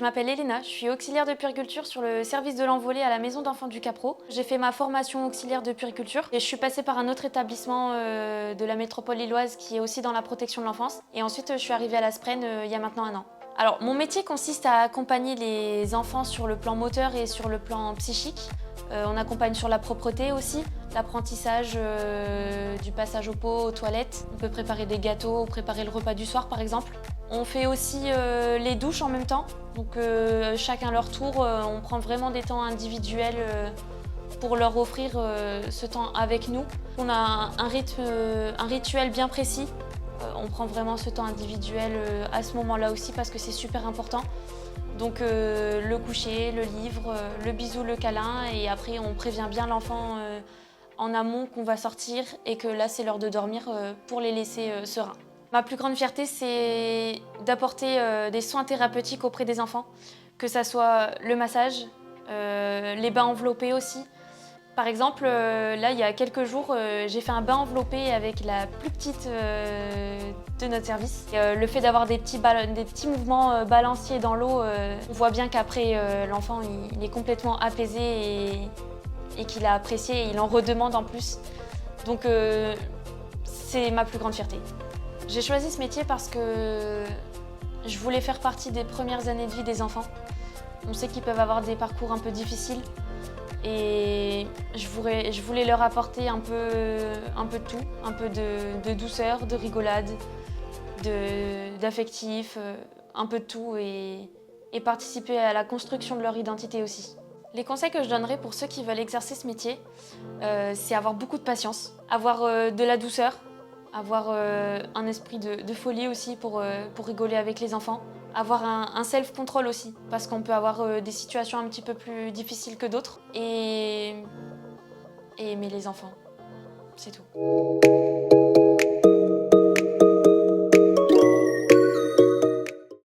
m'appelle Elena, je suis auxiliaire de puériculture sur le service de l'envolée à la maison d'enfants du Capro. J'ai fait ma formation auxiliaire de puériculture et je suis passée par un autre établissement de la métropole lilloise qui est aussi dans la protection de l'enfance. Et ensuite, je suis arrivée à la Spraine il y a maintenant 1 an. Alors, mon métier consiste à accompagner les enfants sur le plan moteur et sur le plan psychique. On accompagne sur la propreté aussi, l'apprentissage du passage au pot, aux toilettes. On peut préparer des gâteaux ou préparer le repas du soir par exemple. On fait aussi les douches en même temps, donc chacun leur tour, on prend vraiment des temps individuels pour leur offrir ce temps avec nous. On a un rituel bien précis, on prend vraiment ce temps individuel à ce moment-là aussi parce que c'est super important. Donc le coucher, le livre, le bisou, le câlin et après on prévient bien l'enfant en amont qu'on va sortir et que là c'est l'heure de dormir pour les laisser sereins. Ma plus grande fierté, c'est d'apporter des soins thérapeutiques auprès des enfants, que ça soit le massage, les bains enveloppés aussi. Par exemple, là, il y a quelques jours, j'ai fait un bain enveloppé avec la plus petite de notre service. Et, le fait d'avoir des petits mouvements balanciers dans l'eau, on voit bien qu'après, l'enfant il est complètement apaisé et qu'il a apprécié et il en redemande en plus. Donc, c'est ma plus grande fierté. J'ai choisi ce métier parce que je voulais faire partie des premières années de vie des enfants. On sait qu'ils peuvent avoir des parcours un peu difficiles et je voulais leur apporter un peu de tout, un peu de douceur, de rigolade, d'affectif, un peu de tout et participer à la construction de leur identité aussi. Les conseils que je donnerais pour ceux qui veulent exercer ce métier, c'est avoir beaucoup de patience, avoir de la douceur, avoir un esprit de folie aussi pour rigoler avec les enfants. Avoir un self-control aussi, parce qu'on peut avoir des situations un petit peu plus difficiles que d'autres. Et aimer les enfants, c'est tout.